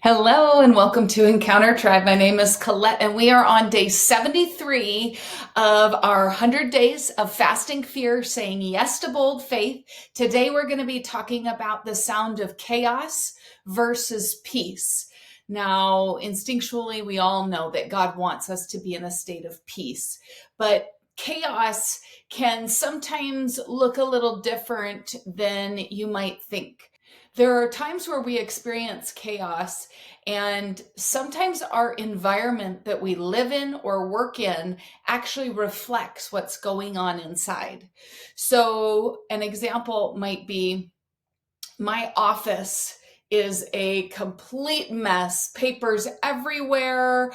Hello and welcome to Encounter Tribe. My name is Colette and we are on day 73 of our 100 days of fasting fear, saying yes to bold faith. Today we're going to be talking about the sound of chaos versus peace. Now, instinctually, we all know that God wants us to be in a state of peace, but chaos can sometimes look a little different than you might think. There are times where we experience chaos, and sometimes our environment that we live in or work in actually reflects what's going on inside. So, an example might be my office is a complete mess, papers everywhere.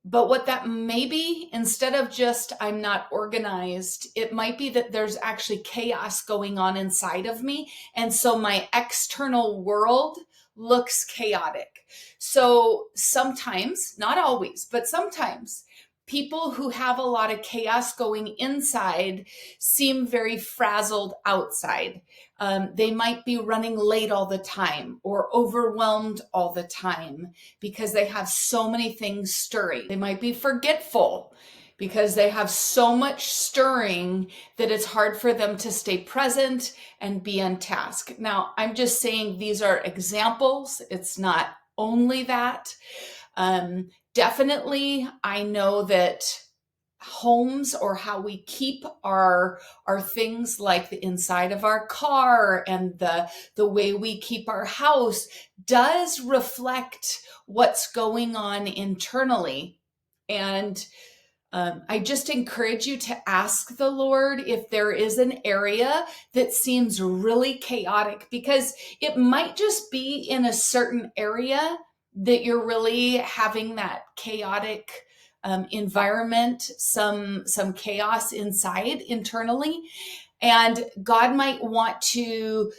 But what that may be, instead of just I'm not organized, it might be that there's actually chaos going on inside of me. And so my external world looks chaotic. So sometimes, not always, but sometimes people who have a lot of chaos going inside seem very frazzled outside. They might be running late all the time or overwhelmed all the time because they have so many things stirring. They might be forgetful because they have so much stirring that it's hard for them to stay present and be on task. Now, I'm just saying these are examples. It's not only that. Definitely, I know that homes or how we keep our things, like the inside of our car and the way we keep our house, does reflect what's going on internally. And I just encourage you to ask the Lord if there is an area that seems really chaotic, because it might just be in a certain area that you're really having that chaotic environment, some chaos inside internally. And God might want to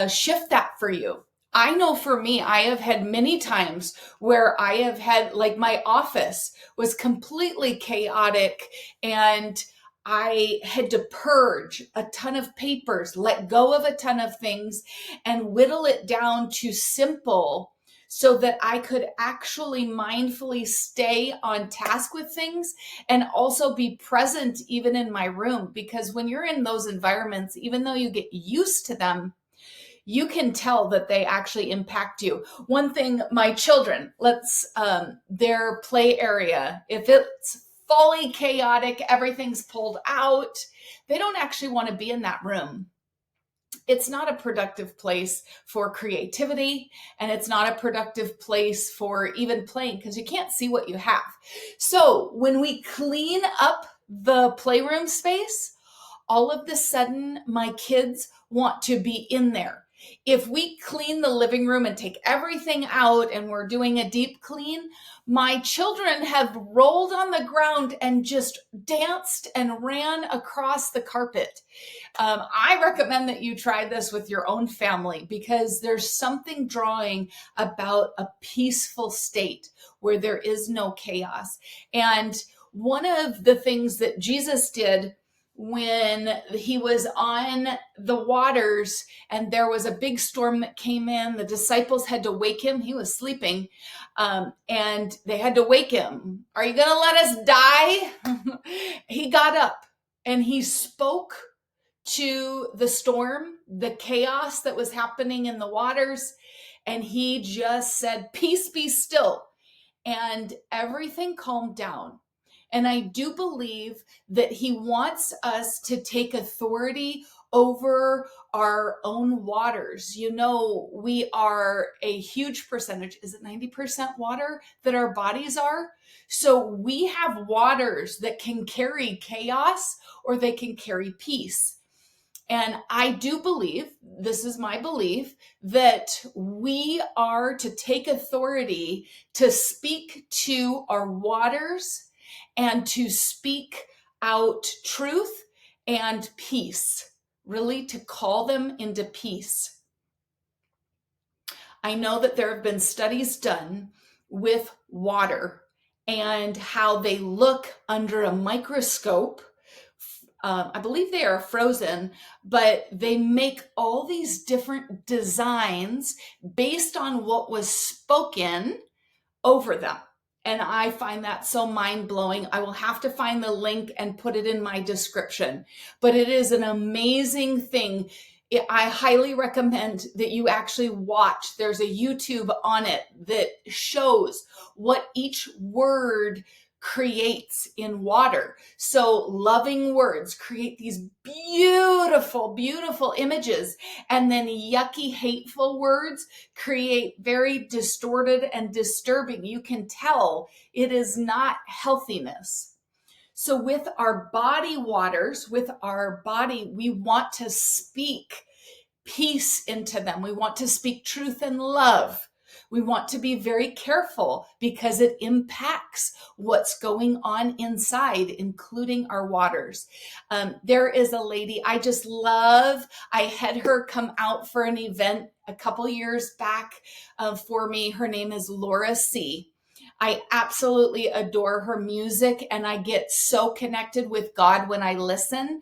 shift that for you. I know for me, I have had many times where I have had, like, my office was completely chaotic and I had to purge a ton of papers, let go of a ton of things, and whittle it down to simple so that I could actually mindfully stay on task with things and also be present even in my room. Because when you're in those environments, even though you get used to them, you can tell that they actually impact you. One thing, my children, their play area, if it's fully chaotic, everything's pulled out, they don't actually want to be in that room. It's not a productive place for creativity, and it's not a productive place for even playing because you can't see what you have. So when we clean up the playroom space, all of a sudden my kids want to be in there. If we clean the living room and take everything out and we're doing a deep clean, my children have rolled on the ground and just danced and ran across the carpet. I recommend that you try this with your own family, because there's something drawing about a peaceful state where there is no chaos. And one of the things that Jesus did when he was on the waters and there was a big storm that came in, the disciples had to wake him. He was sleeping, and they had to wake him. Are you going to let us die? He got up and he spoke to the storm, the chaos that was happening in the waters, and he just said, "Peace, be still." And everything calmed down. And I do believe that he wants us to take authority over our own waters. You know, we are a huge percentage, is it 90% water, that our bodies are? So we have waters that can carry chaos or they can carry peace. And I do believe, this is my belief, that we are to take authority to speak to our waters and to speak out truth and peace, really to call them into peace. I know that there have been studies done with water and how they look under a microscope I believe they are frozen, but they make all these different designs based on what was spoken over them. And I find that so mind blowing. I will have to find the link and put it in my description. But it is an amazing thing. I highly recommend that you actually watch. There's a YouTube on it that shows what each word creates in water. So loving words create these beautiful, beautiful images. And then yucky, hateful words create very distorted and disturbing. You can tell it is not healthiness. So with our body waters, with our body, we want to speak peace into them. We want to speak truth and love. We want to be very careful because it impacts what's going on inside, including our waters. There is a lady I just love. I had her come out for an event a couple years back for me. Her name is Laura C. I absolutely adore her music, and I get so connected with God when I listen.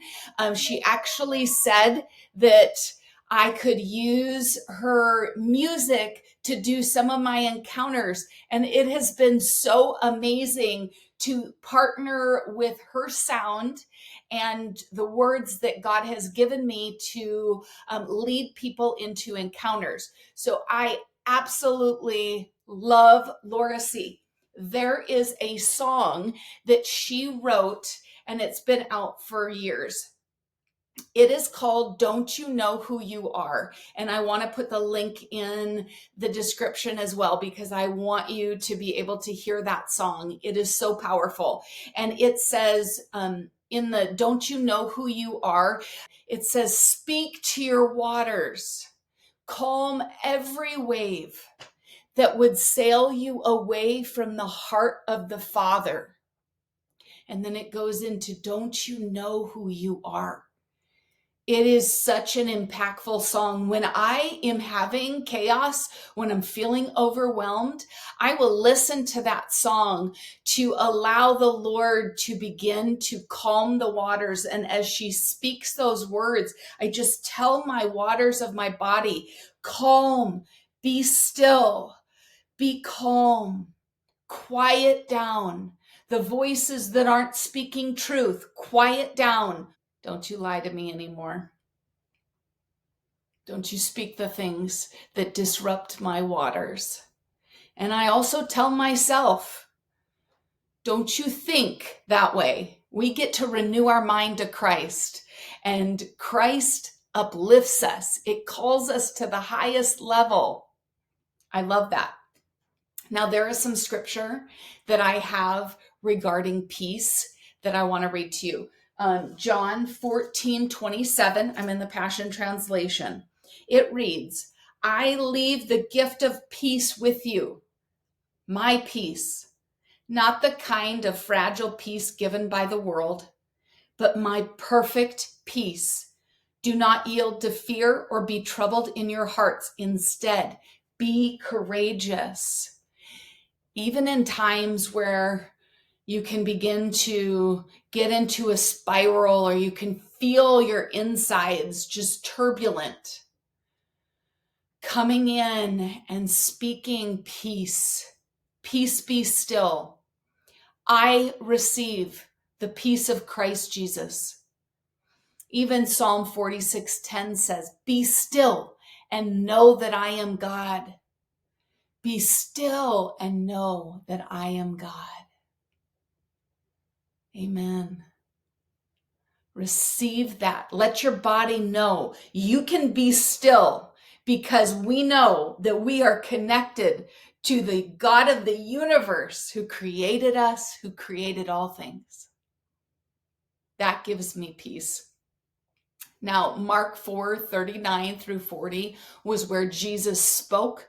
She actually said that I could use her music to do some of my encounters. And it has been so amazing to partner with her sound and the words that God has given me to lead people into encounters. So I absolutely love Laura C. There is a song that she wrote, and it's been out for years. It is called Don't You Know Who You Are? And I want to put the link in the description as well, because I want you to be able to hear that song. It is so powerful. And it says in the Don't You Know Who You Are? It says, speak to your waters, calm every wave that would sail you away from the heart of the Father. And then it goes into, don't you know who you are? It is such an impactful song. When I am having chaos, when I'm feeling overwhelmed, I will listen to that song to allow the Lord to begin to calm the waters. And as she speaks those words, I just tell my waters of my body, calm, be still, be calm, quiet down. The voices that aren't speaking truth, quiet down. Don't you lie to me anymore. Don't you speak the things that disrupt my waters. And I also tell myself, don't you think that way. We get to renew our mind to Christ, and Christ uplifts us. It calls us to the highest level. I love that. Now, there is some scripture that I have regarding peace that I want to read to you. John 14:27, I'm in the Passion Translation. It reads, I leave the gift of peace with you, my peace, not the kind of fragile peace given by the world, but my perfect peace. Do not yield to fear or be troubled in your hearts. Instead, be courageous. Even in times where you can begin to get into a spiral or you can feel your insides just turbulent, coming in and speaking peace. Peace be still. I receive the peace of Christ Jesus. Even Psalm 46:10 says, be still and know that I am God. Be still and know that I am God. Amen. Receive that. Let your body know you can be still, because we know that we are connected to the God of the universe who created us, who created all things. That gives me peace. Now, Mark 4:39 through 40 was where Jesus spoke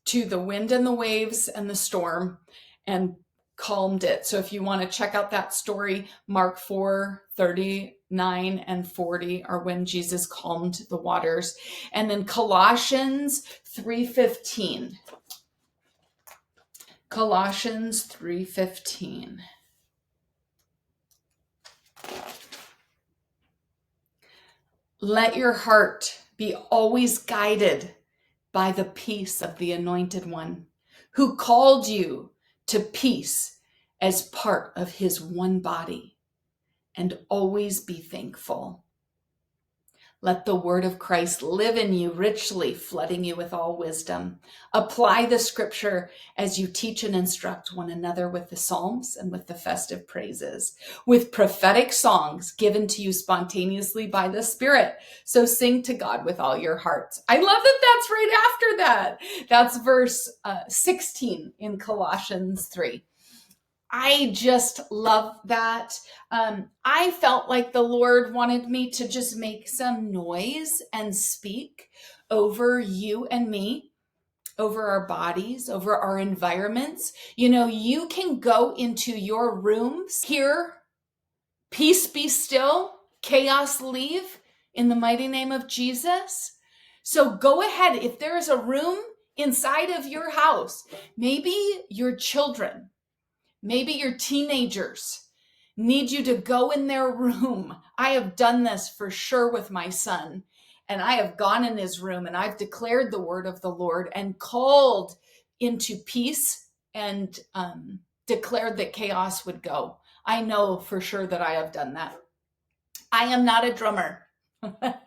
to the wind and the waves and the storm and calmed it. So if you want to check out that story, Mark 4:39 and 40 are when Jesus calmed the waters. And then Colossians 3:15. Colossians 3:15. Let your heart be always guided by the peace of the Anointed One, who called you to peace as part of his one body, and always be thankful. Let the word of Christ live in you richly, flooding you with all wisdom. Apply the scripture as you teach and instruct one another with the psalms and with the festive praises, with prophetic songs given to you spontaneously by the Spirit. So sing to God with all your hearts. I love that that's right after that. That's verse 16 in Colossians 3. I just love that. I felt like the Lord wanted me to just make some noise and speak over you and me, over our bodies, over our environments. You know, you can go into your rooms, hear peace be still, chaos leave in the mighty name of Jesus. So go ahead. If there is a room inside of your house, maybe your children, maybe your teenagers need you to go in their room. I have done this for sure with my son, and I have gone in his room and I've declared the word of the Lord and called into peace and declared that chaos would go. I know for sure that I have done that. I am not a drummer. Well,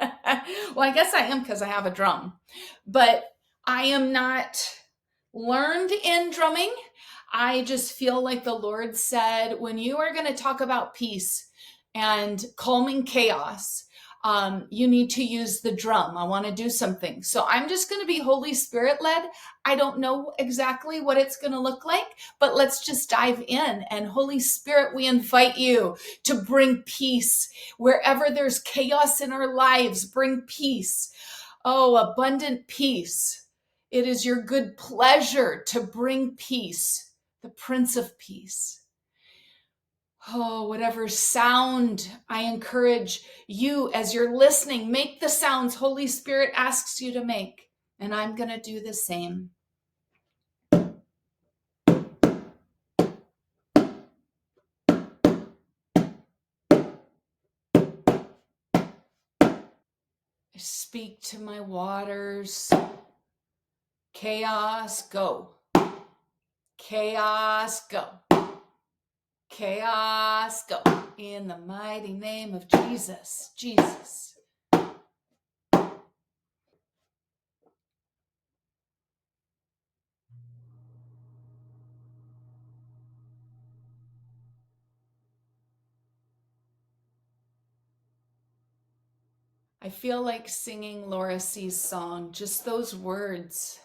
I guess I am because I have a drum, but I am not learned in drumming. I just feel like the Lord said, when you are going to talk about peace and calming chaos, you need to use the drum. I want to do something. So I'm just going to be Holy Spirit led. I don't know exactly what it's going to look like, but let's just dive in. And Holy Spirit, we invite you to bring peace wherever there's chaos in our lives. Bring peace. Oh, abundant peace. It is your good pleasure to bring peace, the Prince of Peace. Oh, whatever sound, I encourage you as you're listening, make the sounds Holy Spirit asks you to make. And I'm going to do the same. I speak to my waters. Chaos, go. Chaos, go. Chaos, go. In the mighty name of Jesus. Jesus. I feel like singing Laura C's song, just those words.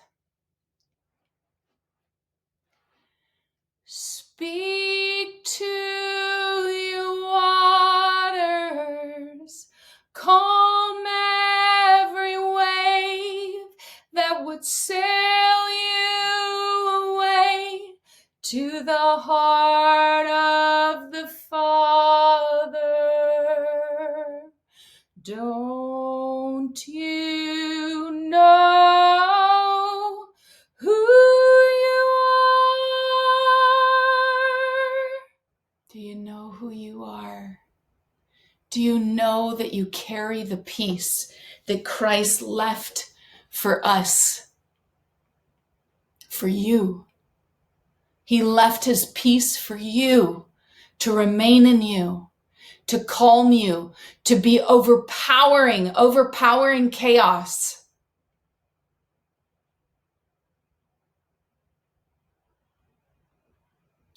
Speak to your waters, calm every wave that would sail you away to the heart of the Father. Don't you know who you are? Do you know who you are? Do you know that you carry the peace that Christ left for us, for you? He left his peace for you, to remain in you, to calm you, to be overpowering chaos.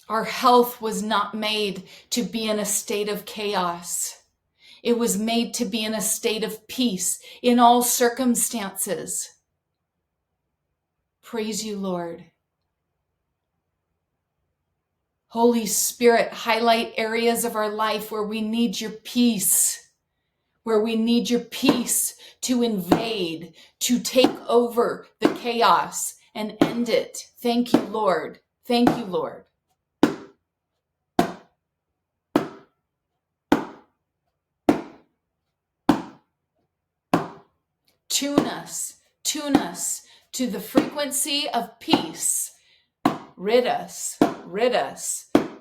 Our health was not made to be in a state of chaos. It was made to be in a state of peace in all circumstances. Praise you, Lord. Holy Spirit, highlight areas of our life where we need your peace, where we need your peace to invade, to take over the chaos and end it. Thank you, Lord. Thank you, Lord. Tune us to the frequency of peace. Rid us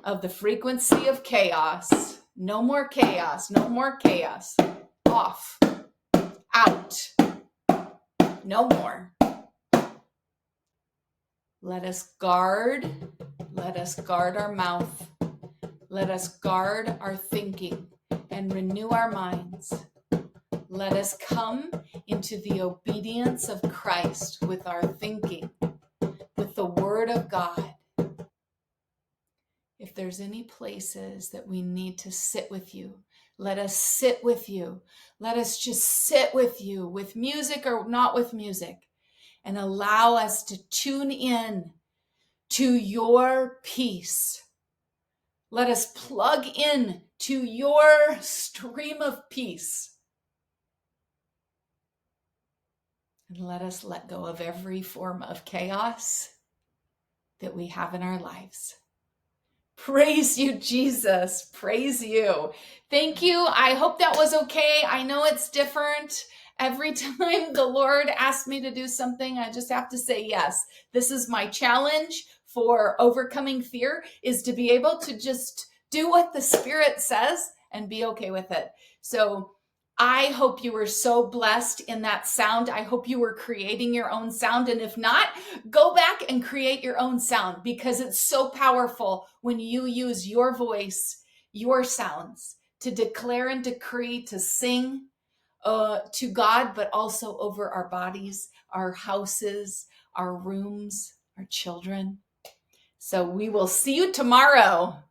of the frequency of chaos. No more chaos, no more chaos. Off. out. No more. Let us guard our mouth. Let us guard our thinking and renew our minds. Let us come into the obedience of Christ with our thinking, with the Word of God. If there's any places that we need to sit with you, let us sit with you. Let us just sit with you, with music or not with music, and allow us to tune in to your peace. Let us plug in to your stream of peace. And let us let go of every form of chaos that we have in our lives. Praise you, Jesus. Praise you. Thank you. I hope that was okay. I know it's different. Every time the Lord asks me to do something, I just have to say yes. This is my challenge for overcoming fear, is to be able to just do what the Spirit says and be okay with it. So I hope you were so blessed in that sound. I hope you were creating your own sound. And if not, go back and create your own sound, because it's so powerful when you use your voice, your sounds to declare and decree, to sing to God, but also over our bodies, our houses, our rooms, our children. So we will see you tomorrow.